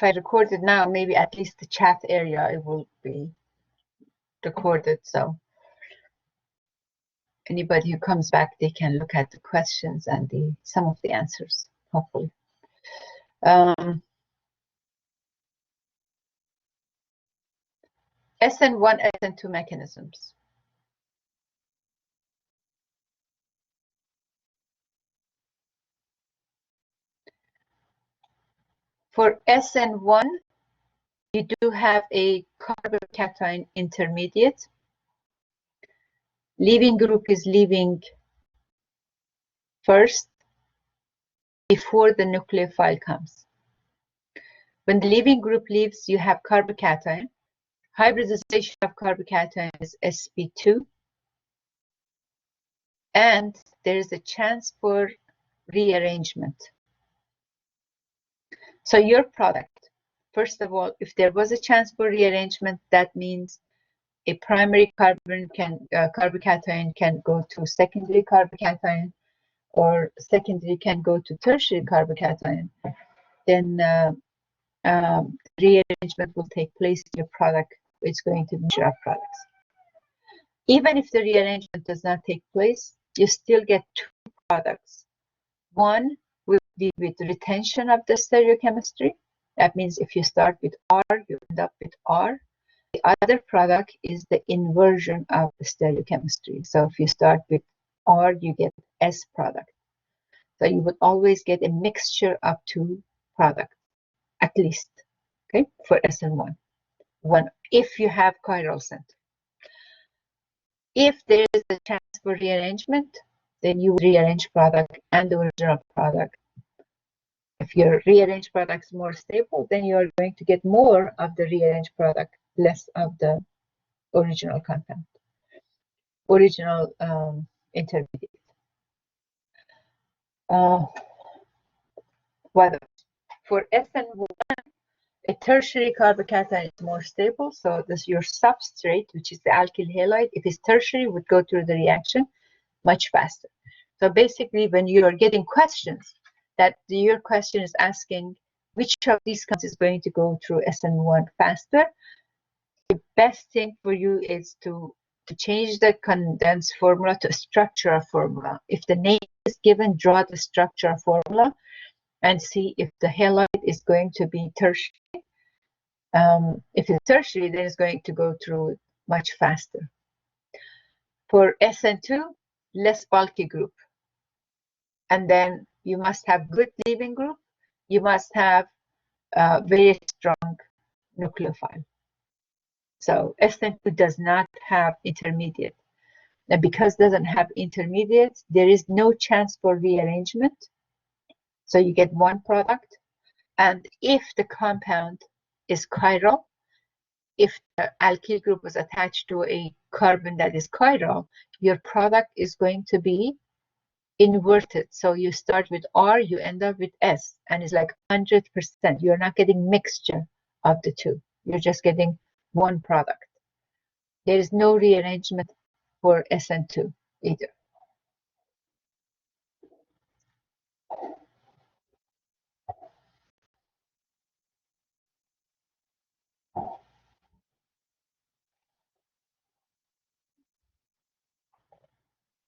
if I record it now, maybe at least the chat area, it will be recorded. So anybody who comes back, they can look at the questions and some of the answers, hopefully. SN1, SN2 mechanisms. For SN1, you do have a carbocation intermediate. Leaving group is leaving first before the nucleophile comes. When the leaving group leaves, you have carbocation. Hybridization of carbocation is sp2. And there is a chance for rearrangement. So your product, first of all, if there was a chance for rearrangement, that means a primary carbocation can go to secondary carbocation, or secondary can go to tertiary carbocation. Then rearrangement will take place. Your product is going to be your products. Even if the rearrangement does not take place, you still get two products. One will be with retention of the stereochemistry. That means if you start with R, you end up with R. The other product is the inversion of the stereochemistry. So if you start with R, you get S product. So you would always get a mixture of two products, at least, okay, for SN1. One, if you have chiral center. If there is a chance for rearrangement, then you rearrange product and the original product. If your rearranged product is more stable, then you are going to get more of the rearranged product, less of the original compound, original intermediate. What else? For SN1, a tertiary carbocation is more stable, so this your substrate, which is the alkyl halide, if it's tertiary, would go through the reaction much faster. So basically, when you are getting questions, that your question is asking which of these compounds is going to go through SN1 faster, the best thing for you is to change the condensed formula to a structural formula. If the name is given, draw the structural formula and see if the halide is going to be tertiary. If it's tertiary, then it's going to go through much faster. For SN2, less bulky group. And then you must have good leaving group. You must have very strong nucleophile. So SN2 does not have intermediate. And because it doesn't have intermediate, there is no chance for rearrangement. So you get one product. And if the compound is chiral, if the alkyl group was attached to a carbon that is chiral, your product is going to be inverted. So you start with R, you end up with S, and it's like 100%. You're not getting mixture of the two. You're just getting one product. There is no rearrangement for SN2 either.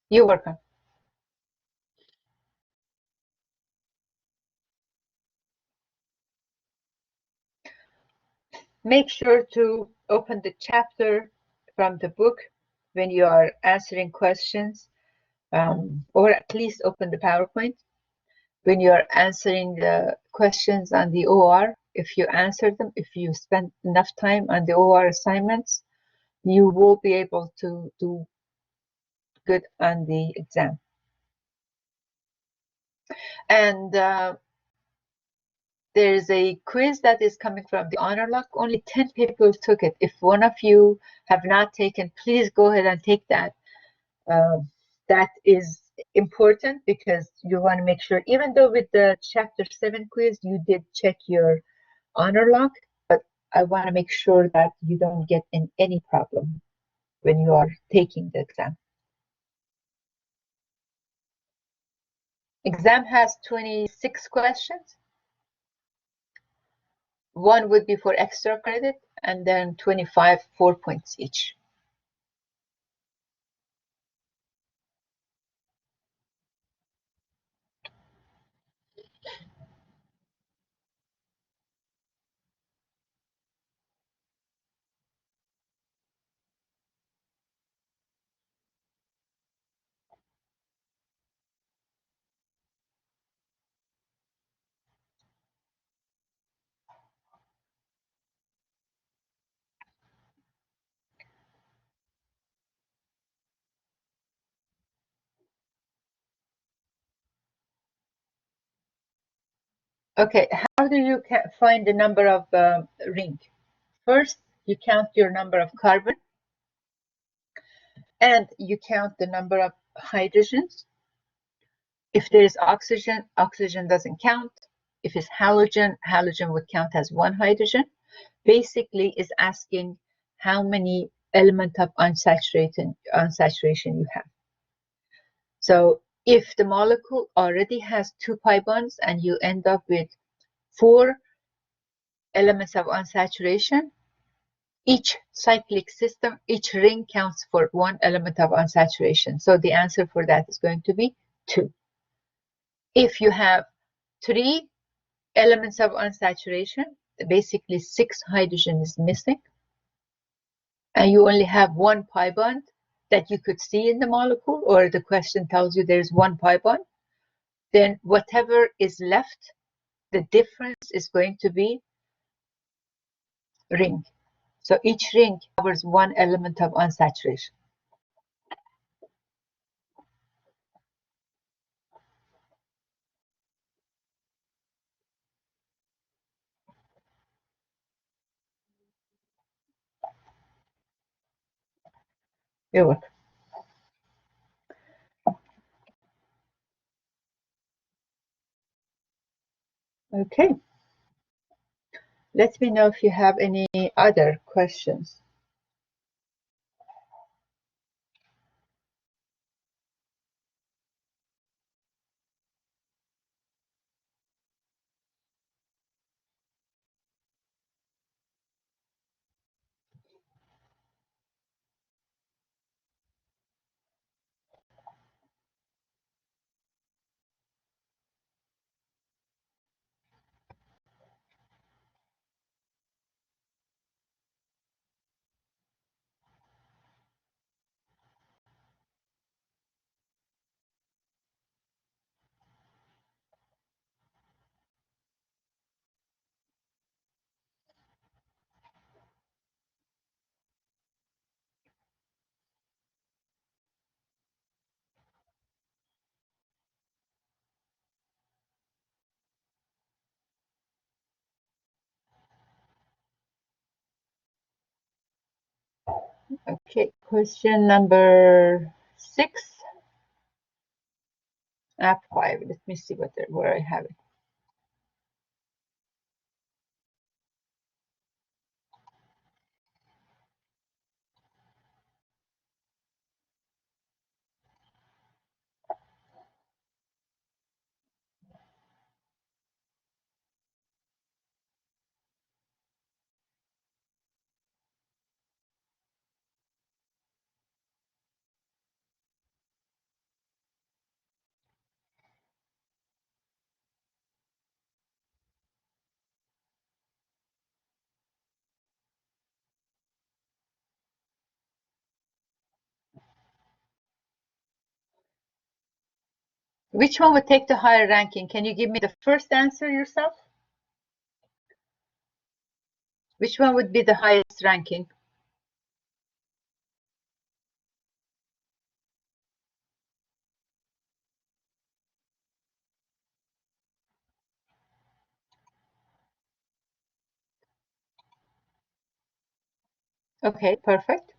You're welcome. Make sure to open the chapter from the book when you are answering questions, or at least open the PowerPoint. When you are answering the questions on the OR, if you answer them, if you spend enough time on the OR assignments, you will be able to do good on the exam. And there's a quiz that is coming from the honor log. Only 10 people took it. If one of you have not taken, please go ahead and take that. That is important because you want to make sure, even though with the chapter 7 quiz, you did check your honor log, but I want to make sure that you don't get in any problem when you are taking the exam. Exam has 26 questions. 1 would be for extra credit, and then 25 4 points each. Okay, how do you find the number of ring? First, you count your number of carbon, and you count the number of hydrogens. If there is oxygen, oxygen doesn't count. If it's halogen, halogen would count as 1 hydrogen. Basically, is asking how many element of unsaturation you have. So if the molecule already has 2 pi bonds and you end up with 4 elements of unsaturation, each cyclic system, each ring counts for 1 element of unsaturation. So the answer for that is going to be 2. If you have 3 elements of unsaturation, basically 6 hydrogen is missing, and you only have 1 pi bond that you could see in the molecule, or the question tells you there's 1 pi bond, then whatever is left, the difference is going to be ring. So each ring covers 1 element of unsaturation. You're welcome. Okay. Let me know if you have any other questions. Okay, question number 6. App 5. Let me see where I have it. Which one would take the higher ranking? Can you give me the first answer yourself? Which one would be the highest ranking? Okay, perfect.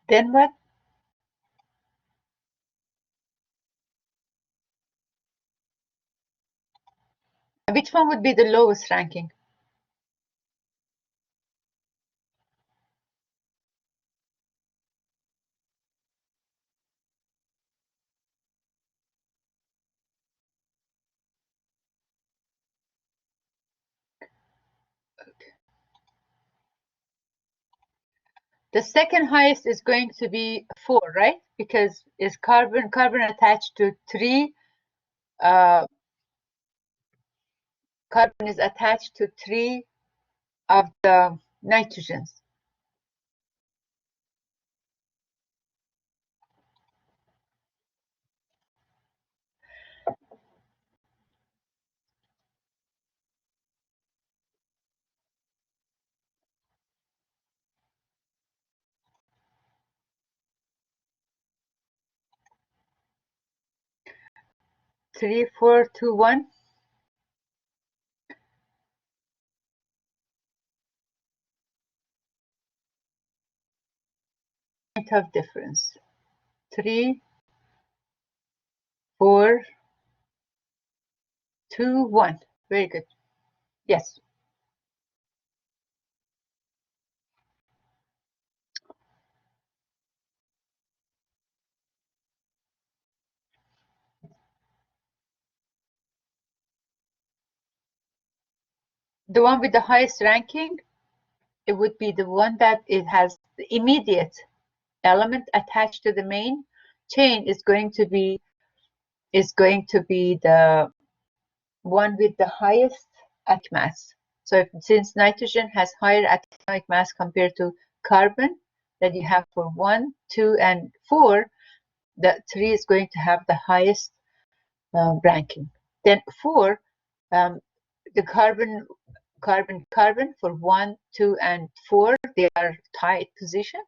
Then what? Which one would be the lowest ranking? The second highest is going to be 4, right? Because it's carbon attached to 3. Carbon is attached to 3 of the nitrogens. Three, four, two, one. Point of difference. 3, 4, 2, 1. Very good. Yes. The one with the highest ranking, it would be the one that it has the immediate element attached to the main chain is going to be the one with the highest atomic mass. So since nitrogen has higher atomic mass compared to carbon that you have for 1, 2, and 4, the 3 is going to have the highest ranking. Then 4, the carbon for 1, 2, and 4, they are tight position.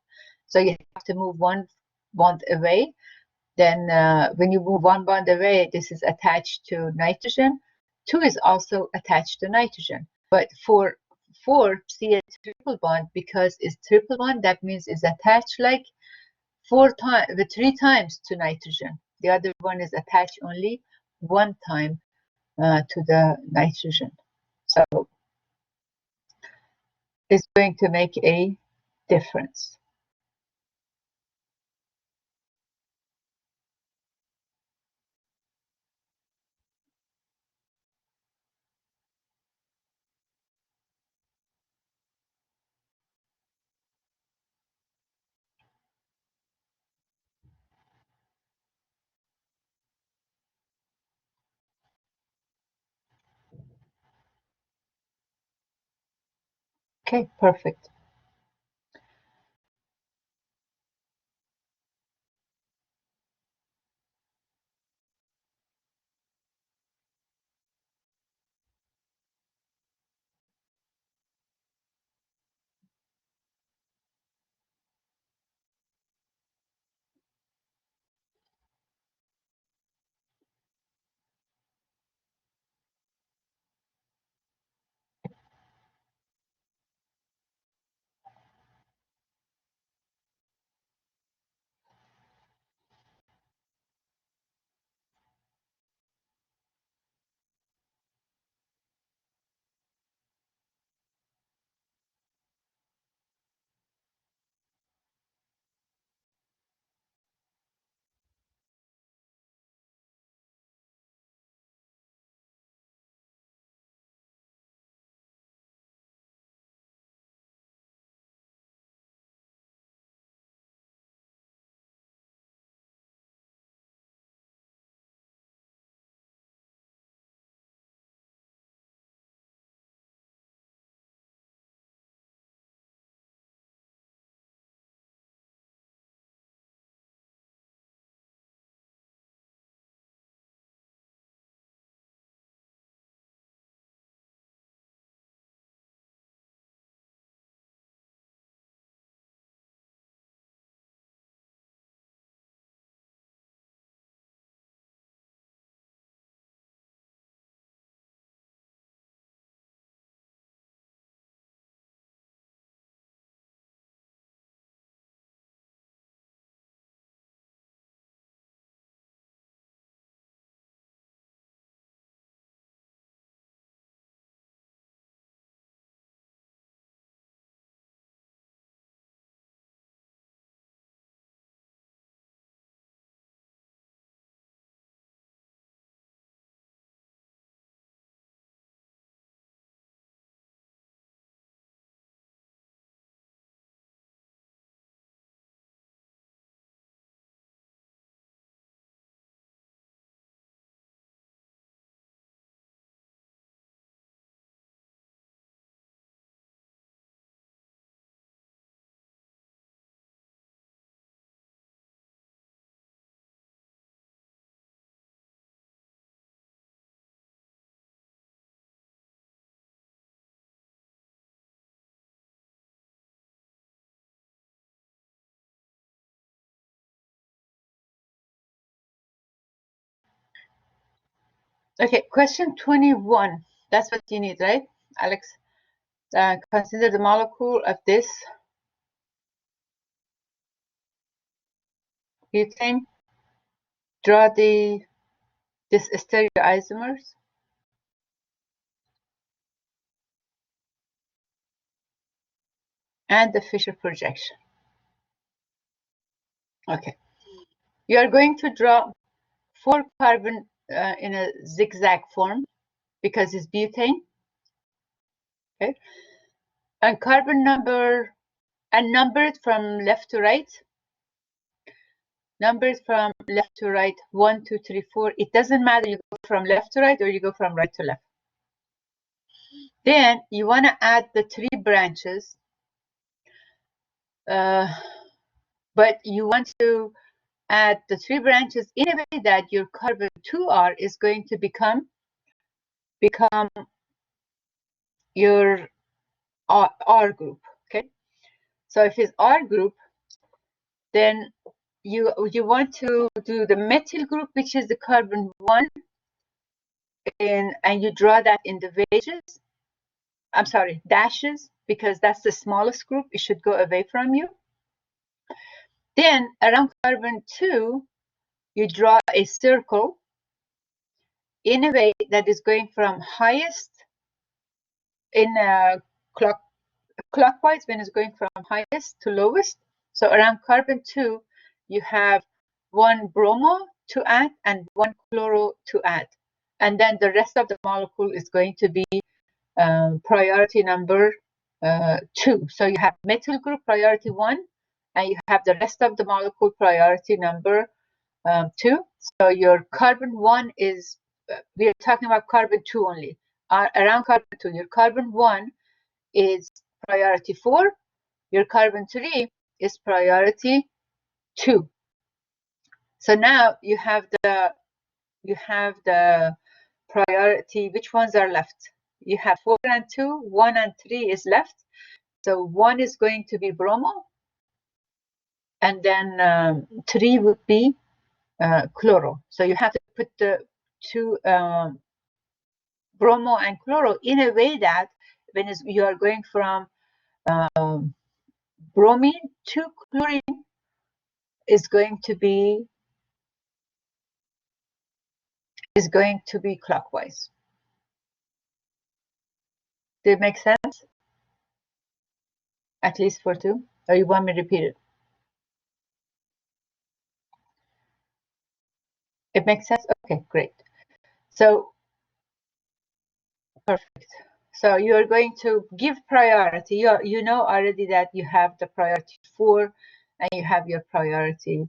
So you have to move one bond away. Then when you move one bond away, this is attached to nitrogen. 2 is also attached to nitrogen. But for 4, see a triple bond, because it's triple bond, that means it's attached like 3 times to nitrogen. The other one is attached only 1 time to the nitrogen. So it's going to make a difference. Okay, perfect. Okay, question 21. That's what you need, right, Alex? Consider the molecule of this butane. Draw this stereoisomers. And the Fisher projection. Okay. You are going to draw 4 carbon in a zigzag form because it's butane. Okay. And carbon number, and number it from left to right. Number it from left to right, 1, 2, 3, 4. It doesn't matter you go from left to right or you go from right to left. Then you want to add the 3 branches, but you want to add the 3 branches in a way that your carbon 2R is going to become your R group. Okay, so if it's R group, then you want to do the methyl group, which is the carbon 1, and you draw that in the wedges. I'm sorry, dashes, because that's the smallest group. It should go away from you. Then around carbon 2, you draw a circle in a way that is going from highest in clockwise when it's going from highest to lowest. So around carbon 2, you have 1 bromo to add and 1 chloro to add. And then the rest of the molecule is going to be priority number 2. So you have methyl group priority 1, and you have the rest of the molecule priority number 2. So your carbon 1 is, we are talking about carbon 2 only. Around carbon 2, your carbon 1 is priority 4. Your carbon 3 is priority 2. So now you have the priority. Which ones are left? You have 4 and 2, 1 and 3 is left. So 1 is going to be bromo, and then 3 would be chloro. So you have to put the 2 bromo and chloro in a way that when you are going from bromine to chlorine is going to be clockwise. Did it make sense? At least for 2? Or you want me to repeat it? It makes sense? Okay, great. So, perfect. So you are going to give priority. You know already that you have the priority 4 and you have your priority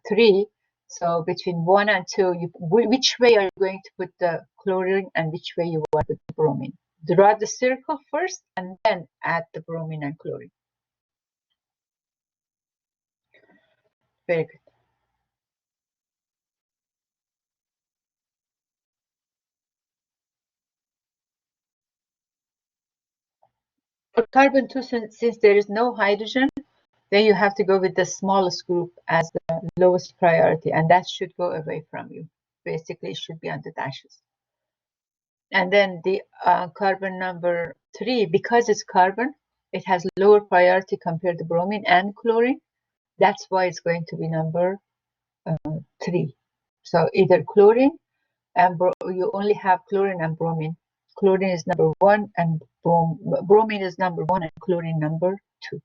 3. So between 1 and 2, which way are you going to put the chlorine and which way you want to put the bromine? Draw the circle first and then add the bromine and chlorine. Very good. For carbon 2, since there is no hydrogen, then you have to go with the smallest group as the lowest priority, and that should go away from you. Basically, it should be on the dashes. And then the carbon number 3, because it's carbon, it has lower priority compared to bromine and chlorine. That's why it's going to be number 3. So either chlorine and you only have chlorine and bromine. Chlorine is number 1 and bromine is number 1 and chlorine number 2.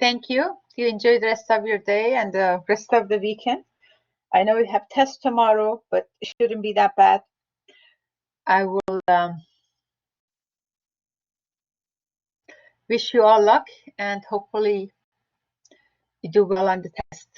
Thank you. You enjoy the rest of your day and the rest of the weekend. I know we have tests tomorrow, but it shouldn't be that bad. I will wish you all luck and hopefully you do well on the test.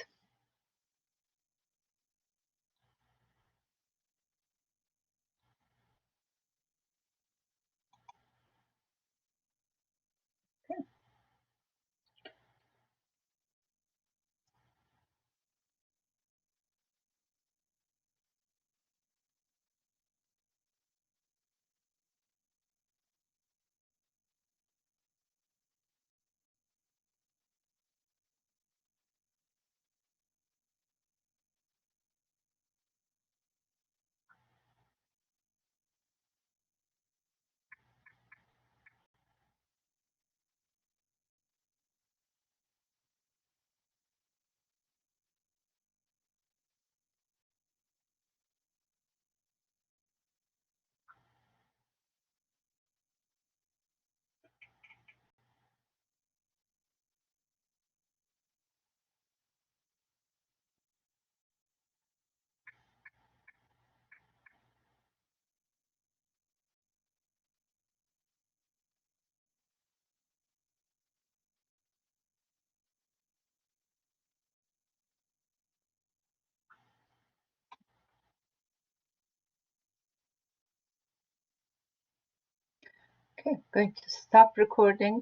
Okay, going to stop recording.